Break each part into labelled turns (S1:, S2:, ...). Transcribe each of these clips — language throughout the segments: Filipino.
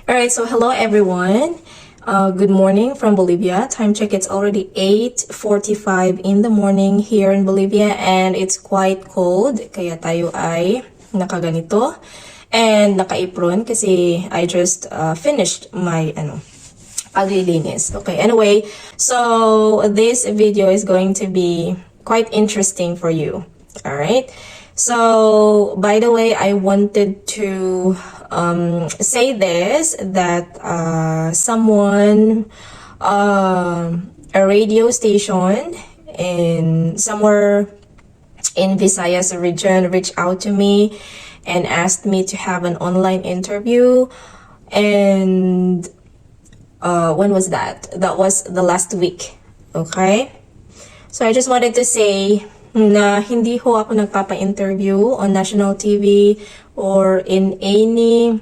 S1: Alright, so hello everyone. Good morning from Bolivia. Time check, it's already 8:45 in the morning here in Bolivia and it's quite cold. Kaya tayo ay nakaganito and naka-apron kasi I just finished my paglilinis. Okay, anyway, so this video is going to be quite interesting for you. Alright? So, by the way, I wanted to say this, that someone, a radio station in somewhere in Visayas region reached out to me and asked me to have an online interview. And when was that? That was the last week. Okay? So I just wanted to say na hindi ho ako nagpapa-interview on national TV or in any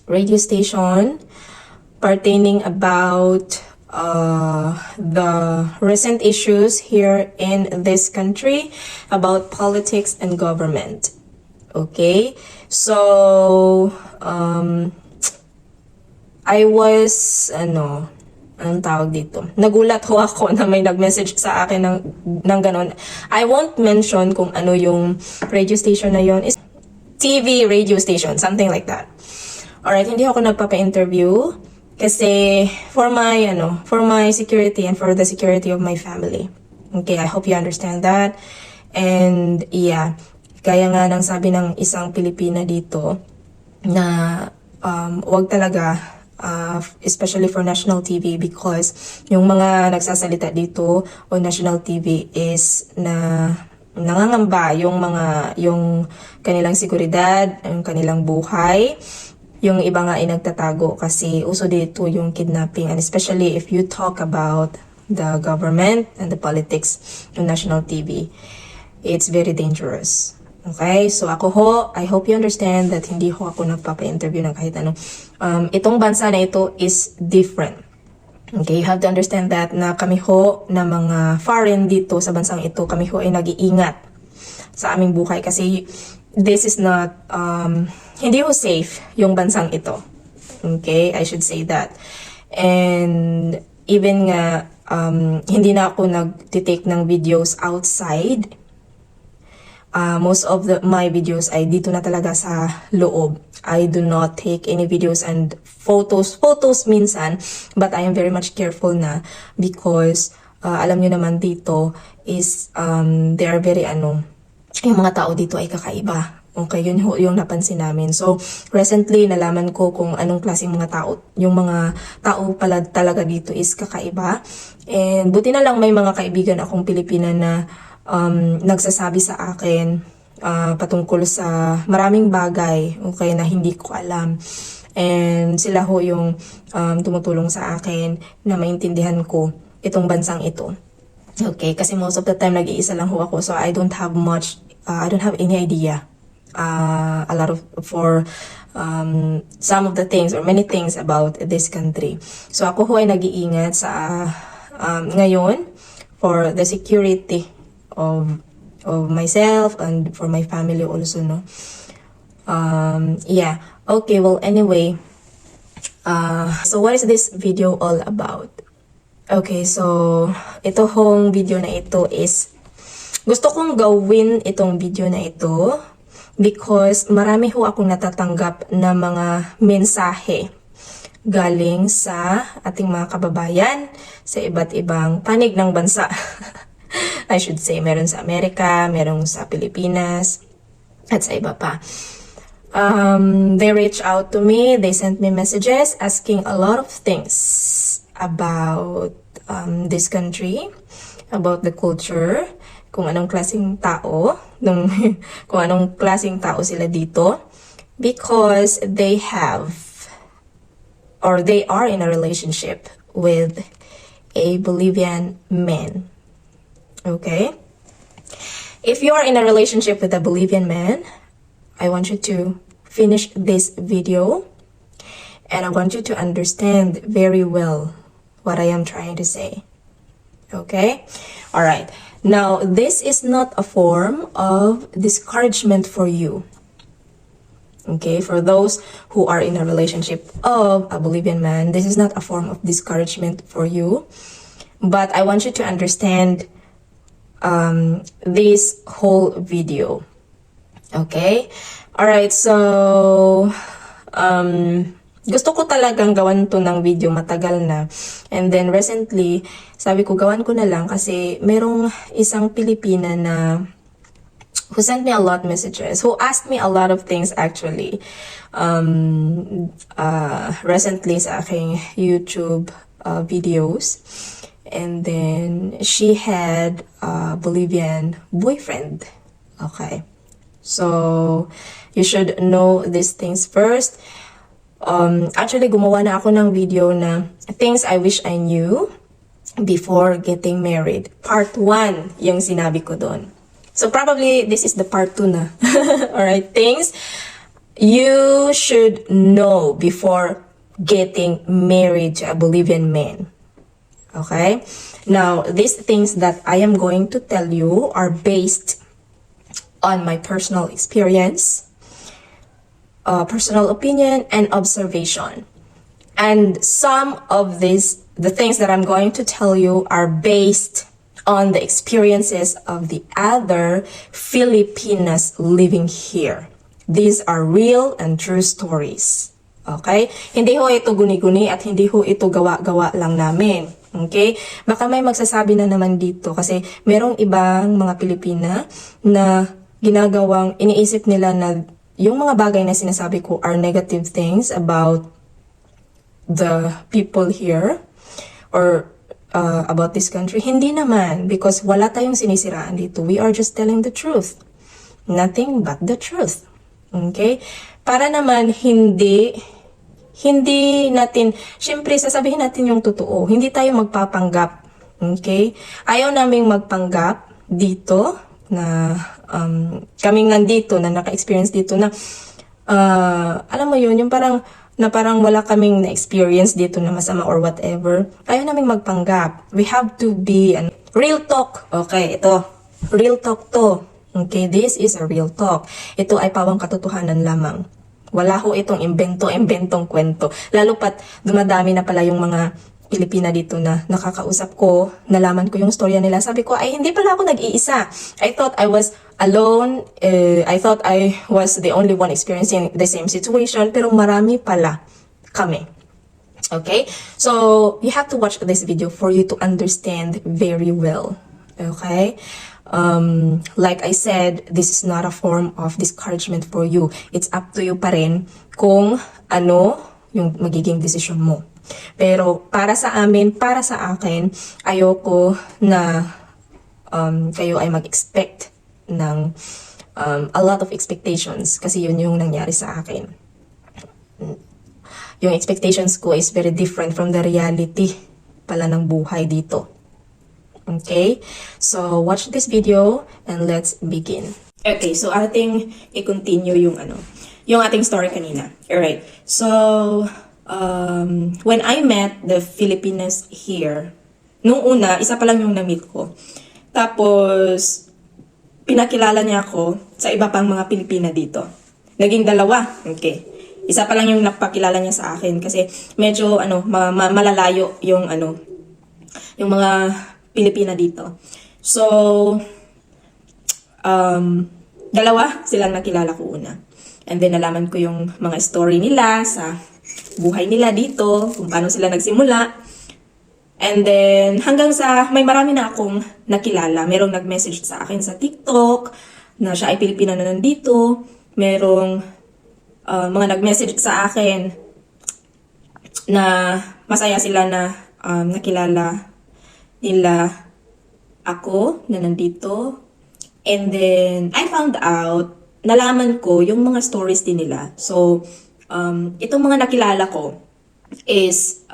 S1: radio station pertaining about the recent issues here in this country about politics and government. Okay? So, I was, anong tawag dito? Nagulat ho ako na may nag-message sa akin ng ganon. I won't mention kung ano yung radio station na yon. Is TV radio station, something like that. Alright, hindi ako nagpapa-interview kasi for my security and for the security of my family. Okay, I hope you understand that. And yeah, kaya nga nang sabi ng isang Pilipina dito na wag talaga especially for national TV because yung mga nagsasalita dito on national TV is na nangangamba yung kanilang seguridad, yung kanilang buhay. Yung iba nga ay nagtatago kasi uso dito yung kidnapping, and especially if you talk about the government and the politics on national TV, it's very dangerous. Okay, so ako ho, I hope you understand that hindi ho ako nagpapa-interview ng kahit ano. Itong bansa na ito is different. Okay, you have to understand that na kami ho na mga foreign dito sa bansang ito, kami ho ay nag-iingat sa aming buhay kasi this is not, hindi ho safe yung bansang ito. Okay, I should say that. And even nga, hindi na ako nag-take ng videos outside. Most of my videos ay dito na talaga sa loob. I do not take any videos and photos minsan, but I am very much careful na because alam nyo naman dito is they are very yung mga tao dito ay kakaiba. Okay, yun yung napansin namin. So, recently nalaman ko kung anong klaseng mga tao, yung mga tao pala talaga dito is kakaiba. And buti na lang may mga kaibigan akong Pilipina na nagsasabi sa akin patungkol sa maraming bagay, okay, na hindi ko alam. And sila ho yung tumutulong sa akin na maintindihan ko itong bansang ito. Okay, kasi most of the time nag-iisa lang ho ako, so I don't have much, I don't have any idea a lot of for some of the things or many things about this country. So ako ho ay nag-iingat sa ngayon for the security of myself and for my family also, no? Yeah. Okay, well, anyway. So what is this video all about? Okay, so ito hong video na ito is gusto kong gawin itong video na ito because marami ho akong natatanggap na mga mensahe galing sa ating mga kababayan sa iba't ibang panig ng bansa. I should say, meron sa Amerika, meron sa Pilipinas, at sa iba pa. They reached out to me, they sent me messages asking a lot of things about this country, about the culture, kung anong klaseng tao, kung anong klaseng tao sila dito, because they have, or they are in a relationship with a Bolivian man. Okay? If you are in a relationship with a Bolivian man, I want you to finish this video and I want you to understand very well what I am trying to say. Okay? Alright. Now, this is not a form of discouragement for you. Okay, for those who are in a relationship of a Bolivian man, this is not a form of discouragement for you. But I want you to understand this whole video. Okay? Alright, so gusto ko talagang gawan to ng video matagal na. And then recently, sabi ko gawan ko na lang kasi merong isang Pilipina na who sent me a lot of messages, who asked me a lot of things actually. Recently sa aking YouTube videos. And then she had a Bolivian boyfriend. Okay. So, you should know these things first. Actually, gumawa na ako ng video na things I wish I knew before getting married. Part 1 yung sinabi ko doon. So probably this is the part 2 na. Alright, things you should know before getting married to a Bolivian man. Okay? Now, these things that I am going to tell you are based on my personal experience, personal opinion, and observation. And some of the things that I'm going to tell you are based on the experiences of the other Filipinas living here. These are real and true stories. Okay? Hindi ho ito guni-guni at hindi ho ito gawa-gawa lang namin. Okay? Baka may magsasabi na naman dito kasi merong ibang mga Pilipina na ginagawang iniisip nila na yung mga bagay na sinasabi ko are negative things about the people here or about this country. Hindi naman, because wala tayong sinisiraan dito. We are just telling the truth. Nothing but the truth. Okay? Para naman hindi natin, syempre sasabihin natin yung totoo. Hindi tayo magpapanggap. Okay? Ayaw naming magpanggap dito na kaming nandito na naka-experience dito na alam mo yun, yung parang wala kaming na-experience dito na masama or whatever. Ayaw naming magpanggap. We have to be real talk. Okay, ito. Real talk to. Okay, this is a real talk. Ito ay pawang katotohanan lamang. Wala ho itong inventong kwento. Lalo pat dumadami na pala yung mga Pilipina dito na nakakausap ko, nalaman ko yung storya nila. Sabi ko, ay hindi pala ako nag-iisa. I thought I was alone. I thought I was the only one experiencing the same situation. Pero marami pala kami. Okay? So, you have to watch this video for you to understand very well. Okay? Like I said, this is not a form of discouragement for you. It's up to you pa rin kung ano yung magiging decision mo. Pero para sa amin, para sa akin, ayoko na kayo ay mag-expect ng a lot of expectations kasi yun yung nangyari sa akin. Yung expectations ko is very different from the reality pala ng buhay dito. Okay? So, watch this video and let's begin. Okay, so ating i-continue yung yung ating story kanina. Alright, so when I met the Filipinas here, nung una, isa pa lang yung na-meet ko. Tapos, pinakilala niya ako sa iba pang mga Pilipina dito. Naging dalawa. Okay. Isa pa lang yung napakilala niya sa akin kasi medyo malalayo yung yung mga Pilipina dito. So, dalawa silang nakilala ko una. And then nalaman ko yung mga story nila sa buhay nila dito, kung paano sila nagsimula. And then hanggang sa may marami na akong nakilala. Merong nag-message sa akin sa TikTok na siya ay Pilipina na nandito. Merong mga nag-message sa akin na masaya sila na nakilala nila ako na nandito. And then, I found out, nalaman ko yung mga stories din nila. So, itong mga nakilala ko is,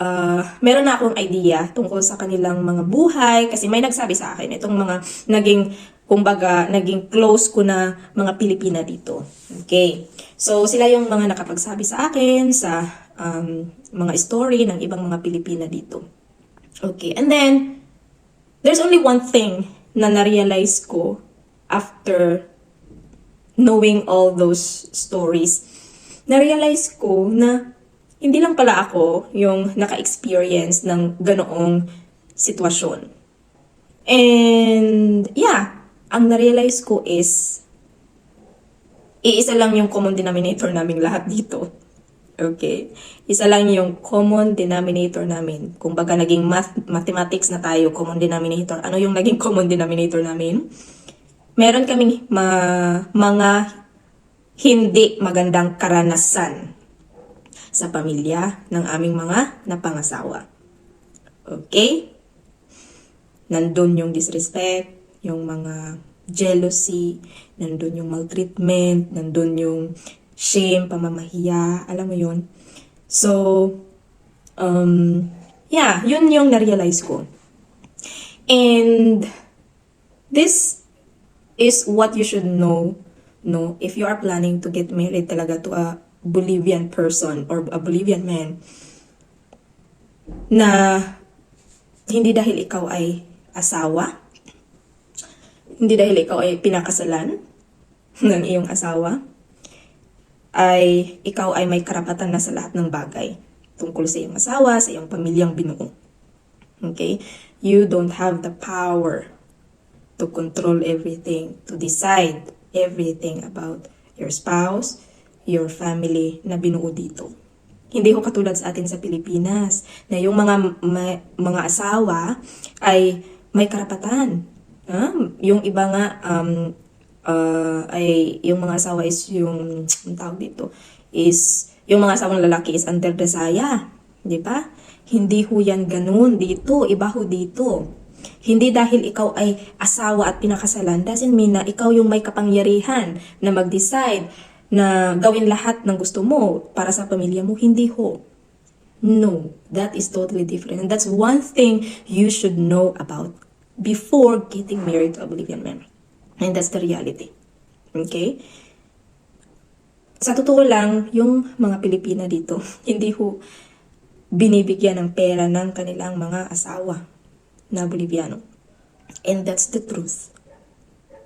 S1: meron na akong idea tungkol sa kanilang mga buhay. Kasi may nagsabi sa akin, itong mga naging close ko na mga Pilipina dito. Okay. So, sila yung mga nakapagsabi sa akin sa mga story ng ibang mga Pilipina dito. Okay. And then, there's only one thing na na-realize ko after knowing all those stories. na-realize ko na hindi lang pala ako yung naka-experience ng ganoong sitwasyon. And yeah, ang na-realize ko is iisa lang yung common denominator naming lahat dito. Okay? Isa lang yung common denominator namin. Kung baga naging mathematics na tayo, common denominator. Ano yung naging common denominator namin? Meron kaming mga hindi magandang karanasan sa pamilya ng aming mga napangasawa. Okay? Nandun yung disrespect, yung mga jealousy, nandun yung maltreatment, nandun yung shame, pamamahiya, alam mo yun. So, yeah, yun yung na-realize ko. And this is what you should know, no, if you are planning to get married talaga to a Bolivian person or a Bolivian man, na hindi dahil ikaw ay asawa, hindi dahil ikaw ay pinakasalan ng iyong asawa, ay ikaw ay may karapatan na sa lahat ng bagay tungkol sa iyong asawa, sa iyong pamilyang binuo. Okay? You don't have the power to control everything, to decide everything about your spouse, your family na binuo dito. Hindi ko katulad sa atin sa Pilipinas na yung mga asawa ay may karapatan. Yung iba nga ay yung mga asawa is yung tawag dito is yung mga asawang lalaki is under the saya, di ba? Hindi ho yan ganun dito, iba ho dito. Hindi dahil ikaw ay asawa at pinakasalan doesn't mean na ikaw yung may kapangyarihan na mag-decide na gawin lahat ng gusto mo para sa pamilya mo. Hindi ho. No, that is totally different. And that's one thing you should know about before getting married to a Bolivian man. And that's the reality. Okay? Sa totoo lang, yung mga Pilipina dito, hindi ho binibigyan ng pera ng kanilang mga asawa na Boliviano. And that's the truth.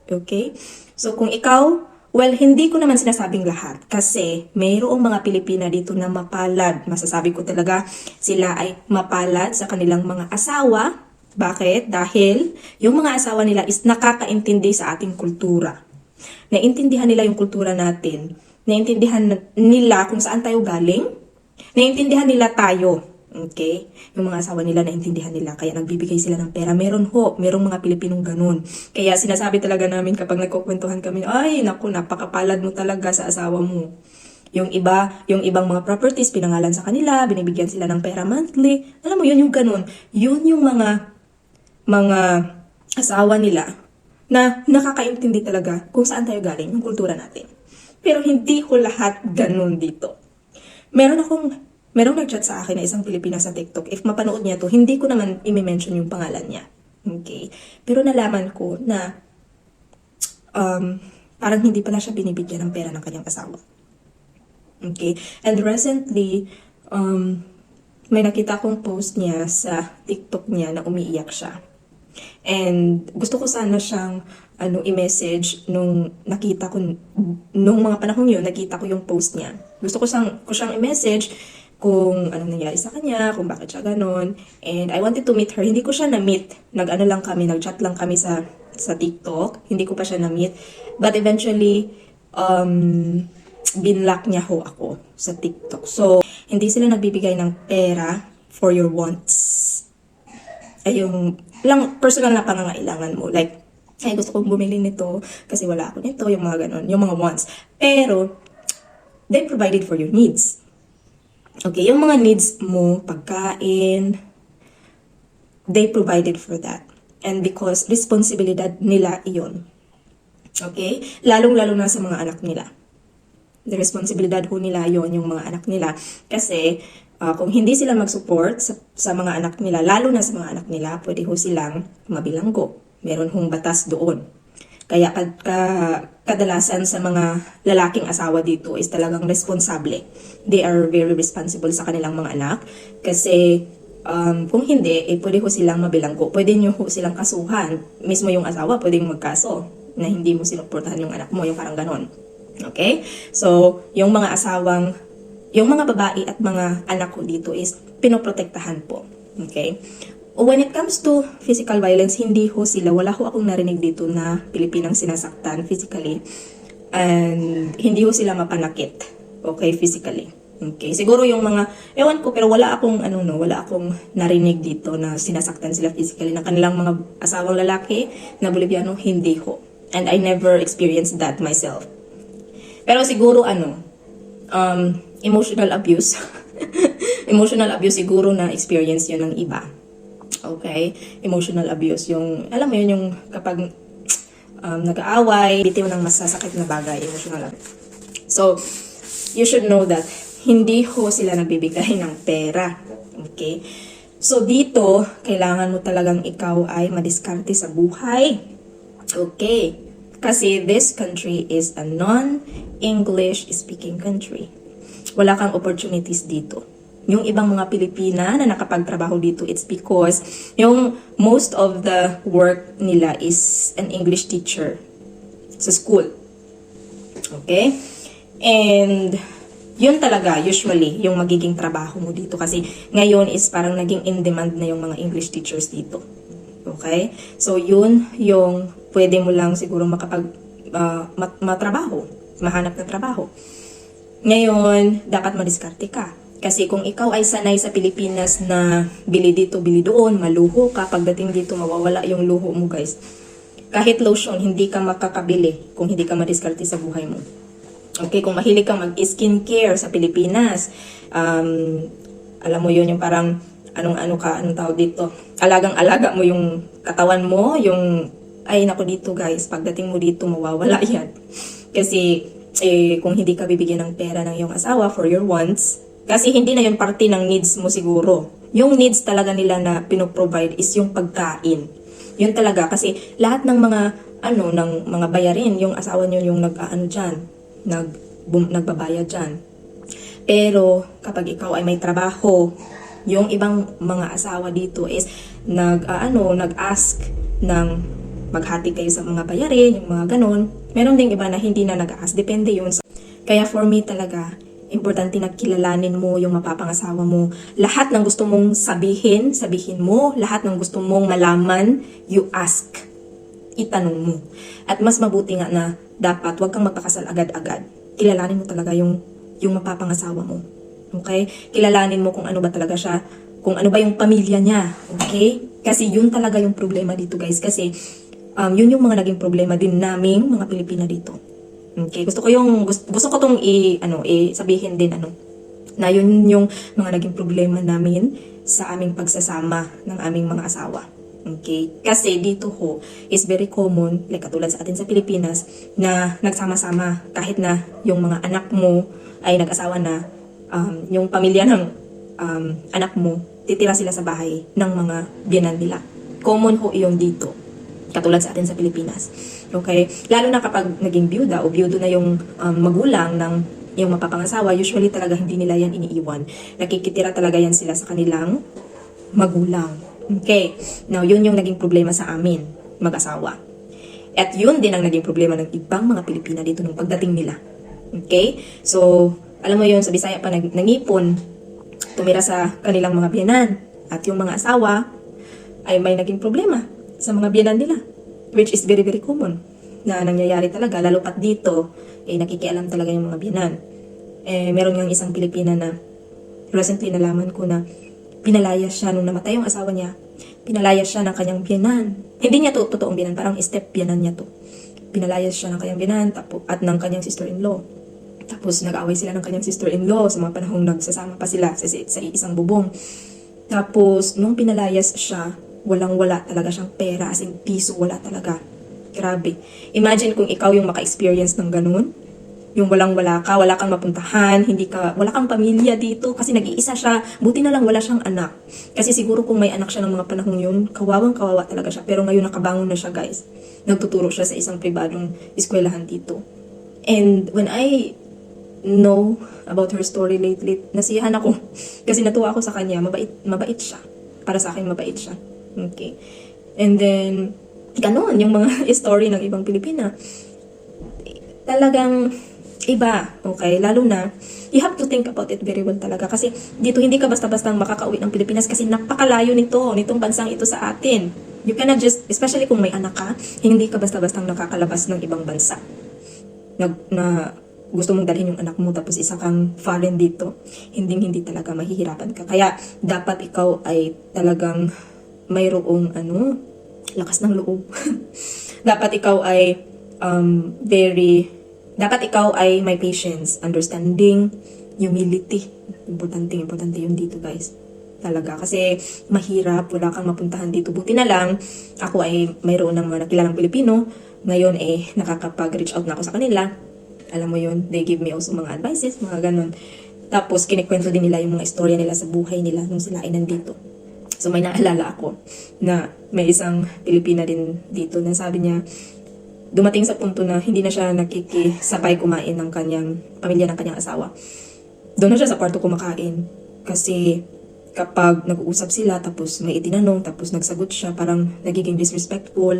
S1: Okay? So kung ikaw, well, hindi ko naman sinasabing lahat kasi mayroong mga Pilipina dito na mapalad. Masasabi ko talaga sila ay mapalad sa kanilang mga asawa. Bakit? Dahil yung mga asawa nila is nakakaintindi sa ating kultura. Naintindihan nila yung kultura natin. Naintindihan nila kung saan tayo galing. Naintindihan nila tayo. Okay? Yung mga asawa nila, naintindihan nila. Kaya nagbibigay sila ng pera. Merong mga Pilipinong ganun. Kaya sinasabi talaga namin kapag nagkukwentuhan kami, ay, naku, napakapalad mo talaga sa asawa mo. Yung ibang mga properties, pinangalan sa kanila, binibigyan sila ng pera monthly. Alam mo, yun yung ganun. Yun yung mga asawa nila na nakakaintindi talaga kung saan tayo galing, yung kultura natin. Pero hindi ko lahat ganun dito. Merong nag-chat sa akin na isang Pilipina sa TikTok. If mapanood niya to, hindi ko naman i-mention yung pangalan niya. Okay? Pero nalaman ko na parang hindi pala siya binibigyan ng pera ng kanyang asawa. Okay? And recently, may nakita kong post niya sa TikTok niya na umiiyak siya. And gusto ko sana siyang i-message nung mga panahon yun, nakita ko yung post niya. Gusto ko siyang i-message kung anong nangyari sa kanya, kung bakit siya ganon. And I wanted to meet her. Hindi ko siya na-meet. Nag-chat lang kami sa TikTok. Hindi ko pa siya na-meet. But eventually, binlock niya ho ako sa TikTok. So, hindi sila nagbibigay ng pera for your wants. Ay yung personal na pangangailangan mo. Like, ay gusto kong bumili nito kasi wala ako nito, yung mga ganon, yung mga wants. Pero, they provided for your needs. Okay, yung mga needs mo, pagkain, they provided for that. And because responsibilidad nila iyon. Okay? Lalong-lalo na sa mga anak nila. The responsibilidad ho nila yon yung mga anak nila. Kasi, kung hindi sila mag-support sa mga anak nila, lalo na sa mga anak nila, pwede ho silang mabilanggo. Meron hong batas doon. Kaya kadalasan sa mga lalaking asawa dito is talagang responsable. They are very responsible sa kanilang mga anak. Kasi kung hindi, pwede ho silang mabilanggo. Pwede nyo ho silang kasuhan. Mismo yung asawa, pwedeng magkaso na hindi mo sinuportahan yung anak mo, yung parang ganon. Okay? So, yung mga asawang, yung mga babae at mga anak ko dito is pinoprotektahan po. Okay? When it comes to physical violence, hindi ho sila, wala ho akong narinig dito na Pilipinang sinasaktan physically. And hindi ho sila mapanakit. Okay, physically. Okay, siguro yung mga, ewan ko, pero wala akong, wala akong narinig dito na sinasaktan sila physically ng kanilang mga asawang lalaki na Boliviano, hindi ho. And I never experienced that myself. Pero siguro, emotional abuse. Emotional abuse siguro na experience yun ng iba. Okay? Emotional abuse. Yung, alam mo yun, yung kapag nag-aaway, bitiw ng masasakit na bagay, emotional abuse. So, you should know that hindi ho sila nagbibigay ng pera. Okay? So, dito, kailangan mo talagang ikaw ay madiskarte sa buhay. Okay? Kasi this country is a non-English speaking country. Wala kang opportunities dito. Yung ibang mga Pilipina na nakapagtrabaho dito, it's because yung most of the work nila is an English teacher sa school. Okay? And yun talaga, usually, yung magiging trabaho mo dito. Kasi ngayon is parang naging in-demand na yung mga English teachers dito. Okay? So, yun yung pwede mo lang siguro matrabaho, mahanap ng trabaho. Ngayon, dapat madiskarte ka. Kasi kung ikaw ay sanay sa Pilipinas na bili dito, bili doon, maluho ka, pagdating dito, mawawala yung luho mo, guys. Kahit lotion, hindi ka makakabili kung hindi ka madiskarte sa buhay mo. Okay, kung mahilig kang mag-skincare sa Pilipinas, alam mo yun, yung parang, anong tawag dito? Alagang-alaga mo yung katawan mo, yung, ay nako dito guys, pagdating mo dito, mawawala yan. Kasi, kung hindi ka bibigyan ng pera ng iyong asawa for your wants, kasi hindi na yun parte ng needs mo siguro. Yung needs talaga nila na pinoprovide is yung pagkain. Yun talaga, kasi lahat ng mga, ng mga bayarin, yung asawa nyo yung nagbabayad dyan. Pero kapag ikaw ay may trabaho, yung ibang mga asawa dito is nag-ask ng maghati kayo sa mga bayarin, yung mga ganon. Meron ding iba na hindi na nag-ask, depende yun. Kaya for me talaga, importante na kilalanin mo yung mapapangasawa mo. Lahat ng gusto mong sabihin mo. Lahat ng gusto mong malaman, you ask. Itanong mo. At mas mabuti nga na dapat wag kang magpakasal agad-agad. Kilalanin mo talaga yung mapapangasawa mo. Okay? Kilalanin mo kung ano ba talaga siya, kung ano ba yung pamilya niya. Okay? Kasi yun talaga yung problema dito, guys. Kasi yun yung mga naging problema din naming mga Pilipina dito. Okay? Gusto ko tong sabihin din na yun yung mga naging problema namin sa aming pagsasama ng aming mga asawa. Okay? Kasi dito ho is very common, like katulad sa atin sa Pilipinas, na nagsama-sama kahit na yung mga anak mo ay nag-asawa na, yung pamilya ng anak mo, titira sila sa bahay ng mga biyenan nila. Common ho iyon dito, katulad sa atin sa Pilipinas. Okay? Lalo na kapag naging byuda o byudo na yung magulang ng yung mapapangasawa, usually talaga hindi nila yan iniiwan. Nakikitira talaga yan sila sa kanilang magulang. Okay. Now, yun yung naging problema sa amin, mag-asawa. At yun din ang naging problema ng ibang mga Pilipina dito nung pagdating nila. Okay? So, alam mo yun, sa Bisaya pa nangipon, tumira sa kanilang mga biyenan. At yung mga asawa ay may naging problema sa mga biyenan nila. Which is very, very common na nangyayari talaga. Lalo pat dito, nakikialam talaga yung mga biyenan. Meron nga isang Pilipina na recently nalaman ko na pinalayas siya nung namatay yung asawa niya. Pinalayas siya ng kanyang biyenan. Hindi niya to totoong biyenan, parang step biyenan niya to. Pinalayas siya ng kanyang biyenan at ng kanyang sister-in-law. Tapos nag-away sila ng kanyang sister-in-law sa mga panahong nagsasama pa sila sa isang bubong. Tapos nung pinalayas siya, walang-wala talaga siyang pera, as in piso, wala talaga. Grabe. Imagine kung ikaw yung maka-experience ng ganun. Yung walang-wala ka, wala kang mapuntahan, wala kang pamilya dito kasi nag-iisa siya. Buti na lang wala siyang anak. Kasi siguro kung may anak siya ng mga panahong yun, kawawang-kawawa talaga siya. Pero ngayon nakabangon na siya, guys. Nagtuturo siya sa isang pribadong eskwelahan dito. And when I know about her story lately, nasiyahan ako. Kasi natuwa ako sa kanya, mabait siya. Para sa akin, mabait siya. Okay. And then, ganon, yung mga story ng ibang Pilipina. Talagang, Iba, okay? Lalo na, you have to think about it very well talaga. Kasi dito hindi ka basta-bastang makakauwi ng Pilipinas kasi napakalayo nitong bansang ito sa atin. You cannot just, especially kung may anak ka, hindi ka basta-bastang nakakalabas ng ibang bansa. Na gusto mong dalhin yung anak mo tapos isa kang foreign dito, hindi talaga mahihirapan ka. Kaya dapat ikaw ay talagang mayroong lakas ng loob. Dapat ikaw ay dapat ikaw ay may patience, understanding, humility. Importante yun dito, guys. Talaga. Kasi mahirap, wala kang mapuntahan dito. Buti na lang, ako ay mayroon ng mga nakilalang Pilipino. Ngayon nakakapag-reach out na ako sa kanila. Alam mo yun, they give me also mga advices, mga ganun. Tapos, kinikwento din nila yung mga istorya nila sa buhay nila nung sila ay nandito. So, may naalala ako na may isang Pilipina din dito na sabi niya, dumating sa punto na hindi na siya nakikisabay kumain ng kanyang pamilya ng kanyang asawa. Doon na siya sa kwarto kumakain. Kasi kapag nag-uusap sila, tapos may itinanong, tapos nagsagot siya, parang nagiging disrespectful.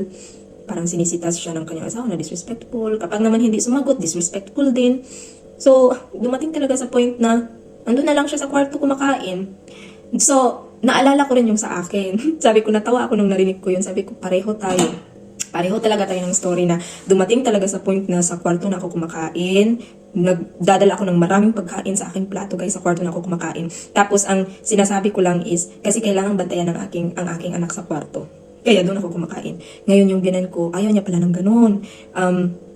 S1: Parang sinisitas siya ng kanyang asawa na disrespectful. Kapag naman hindi sumagot, disrespectful din. So, dumating talaga sa point na andun na lang siya sa kwarto kumakain. So, naalala ko rin yung sa akin. Sabi ko, natawa ako nung narinig ko yun. Sabi ko, pareho talaga tayo ng story na dumating talaga sa point na sa kwarto na ako kumakain. Nagdadala ako ng maraming pagkain sa aking plato, guys, sa kwarto na ako kumakain. Tapos, ang sinasabi ko lang is, kasi kailangan bantayan ang aking anak sa kwarto. Kaya doon ako kumakain. Ngayon yung binan ko, ayaw niya pala ng ganun.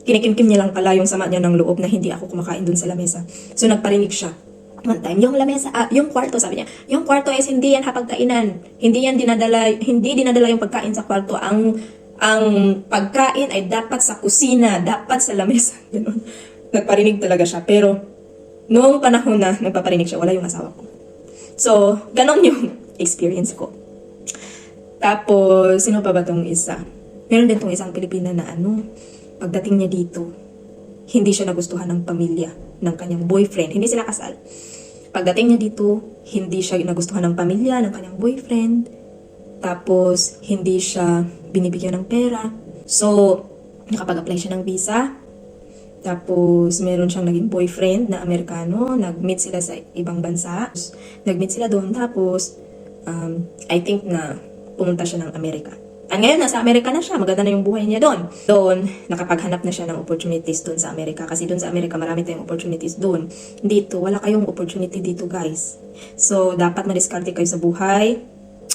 S1: Kinikimkim niya lang pala yung sama niya ng loob na hindi ako kumakain doon sa lamesa. So, nagparinig siya. One time, yung lamesa, yung kwarto, sabi niya, yung kwarto is hindi yan hapagkainan. Hindi dinadala yung pagkain sa kwarto. Ang pagkain ay dapat sa kusina, dapat sa lamesa. Ganun. Nagparinig talaga siya. Pero, noong panahon na nagpaparinig siya, wala yung asawa ko. So, ganon yung experience ko. Tapos, sino pa ba tong isa? Meron din tong isang Pilipina na pagdating niya dito, hindi siya nagustuhan ng pamilya ng kanyang boyfriend. Hindi sila kasal. Pagdating niya dito, hindi siya nagustuhan ng pamilya ng kanyang boyfriend. Tapos, hindi siya binibigyan ng pera. So, nakapag-apply siya ng visa. Tapos, meron siyang naging boyfriend na Amerikano. Nag-meet sila sa ibang bansa. Nag-meet sila doon. Tapos, I think na pumunta siya ng Amerika. At ngayon, nasa Amerika na siya. Maganda na yung buhay niya doon. Doon, nakapaghanap na siya ng opportunities doon sa Amerika. Kasi doon sa Amerika, marami tayong opportunities doon. Dito, wala kayong opportunity dito, guys. So, dapat madiskarte kayo sa buhay.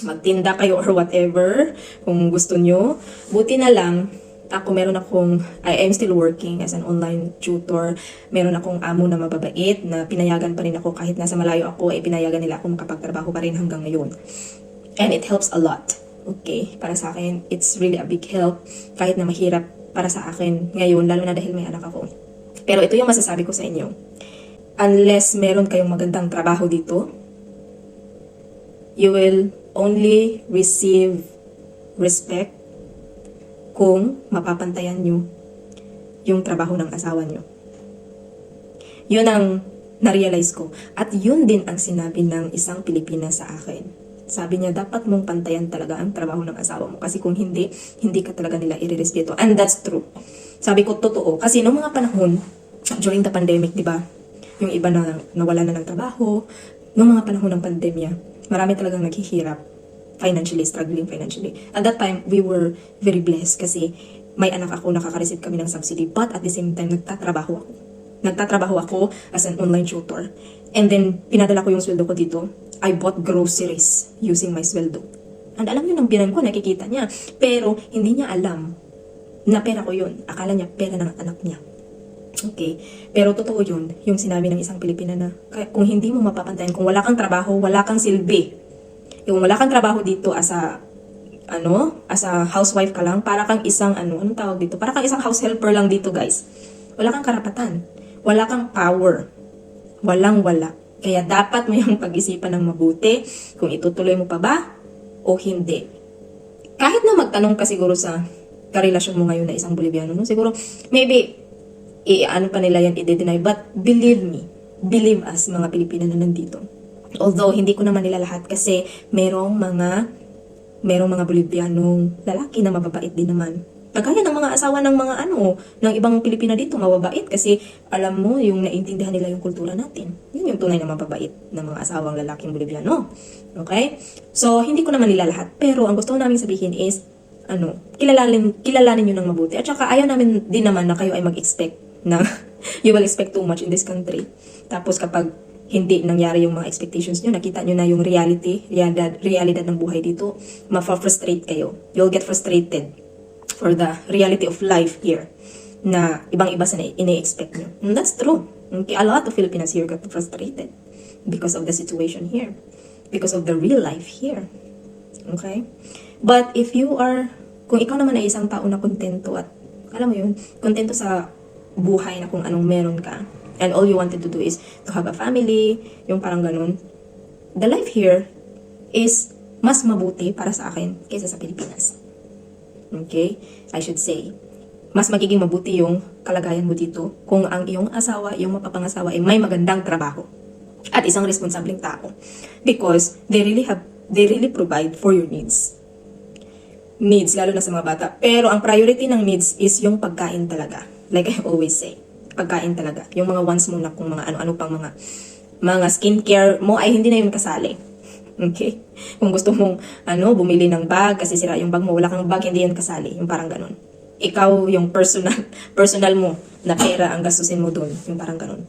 S1: Magtinda kayo or whatever. Kung gusto nyo. Buti na lang, I'm still working as an online tutor. Meron akong amo na mababait na pinayagan pa rin ako kahit nasa malayo ako, pinayagan nila ako makapagtrabaho pa rin hanggang ngayon. And it helps a lot. Okay, para sa akin, it's really a big help kahit na mahirap para sa akin ngayon, lalo na dahil may anak ako. Pero ito yung masasabi ko sa inyo. Unless meron kayong magandang trabaho dito, you will only receive respect kung mapapantayan nyo yung trabaho ng asawa nyo. Yun ang na-realize ko. At yun din ang sinabi ng isang Pilipina sa akin. Sabi niya, dapat mong pantayan talaga ang trabaho ng asawa mo. Kasi kung hindi ka talaga nila irerespeto. And that's true. Sabi ko, totoo. Kasi noong mga panahon, during the pandemic, di ba? Yung iba na nawala na ng trabaho. Noong mga panahon ng pandemya, marami talagang naghihirap. Struggling financially. At that time, we were very blessed kasi may anak ako, nakaka-receive kami ng subsidy. But at the same time, nagtatrabaho ako as an online tutor. And then, pinadala ko yung sweldo ko dito. I bought groceries using my sweldo. And alam nyo ng binan ko, nakikita niya. Pero, hindi niya alam na pera ko yun. Akala niya pera ng anak niya. Okay. Pero totoo yun, yung sinabi ng isang Pilipina na kung hindi mo mapapantayan, kung wala kang trabaho, wala kang silbi. Kung wala kang trabaho dito as a housewife ka lang, para kang isang anong tawag dito? Para kang isang house helper lang dito, guys. Wala kang karapatan. Wala kang power. Wala. Kaya dapat mo yung pag-isipan ng mabuti kung itutuloy mo pa ba o hindi. Kahit na magtanong ka siguro sa karelasyon mo ngayon na isang Boliviano, no? Siguro, maybe, pa nila yan, i-deny. But believe me, believe us, mga Pilipino na nandito. Although, hindi ko naman nila lahat kasi merong mga Bolivianong lalaki na mababait din naman. Kagaya ng mga asawa ng mga ng ibang Pilipina dito, mababait kasi alam mo yung naintindihan nila yung kultura natin. Yun yung tunay na mababait ng mga asawang lalaking Boliviano. Okay? So, hindi ko naman nila lahat. Pero ang gusto ko namin sabihin is, kilalanin nyo ng mabuti. At saka ayaw namin din naman na kayo ay mag-expect na you will expect too much in this country. Tapos kapag hindi nangyari yung mga expectations nyo, nakita nyo na yung realidad ng buhay dito, ma-frustrate kayo. You'll get frustrated for the reality of life here na ibang-iba sa ini-expect nyo. And that's true. Okay? A lot of Filipinos here got frustrated because of the situation here. Because of the real life here. Okay? But if you are, kung ikaw naman ay isang tao na kontento at, alam mo yun, kontento sa buhay na kung anong meron ka, and all you wanted to do is to have a family, yung parang ganun, the life here is mas mabuti para sa akin kaysa sa Pilipinas. Okay? I should say, mas magiging mabuti yung kalagayan mo dito kung ang iyong asawa, iyong mapapangasawa ay may magandang trabaho at isang responsableng tao. Because they really provide for your needs. Needs, lalo na sa mga bata. Pero ang priority ng needs is yung pagkain talaga. Like I always say, pagkain talaga. Yung mga wants mo na kung mga ano-ano pang mga skincare mo ay hindi na yun kasali. Okay? Kung gusto mong bumili ng bag kasi sira yung bag mo, wala kang bag, hindi yan kasali. Yung parang ganun. Ikaw yung personal mo na pera ang gastusin mo dun. Yung parang ganun.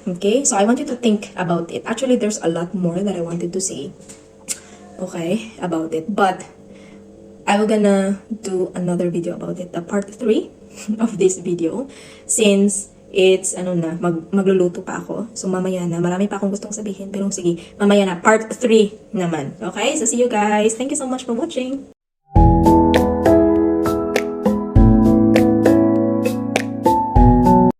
S1: Okay? So I want you to think about it. Actually, there's a lot more that I wanted to say. Okay? About it. But I will gonna do another video about it. The part 3 of this video. Since it's, magluluto pa ako. So, mamaya na. Marami pa akong gustong sabihin. Pero sige, mamaya na. Part 3 naman. Okay? So, see you guys. Thank you so much for watching.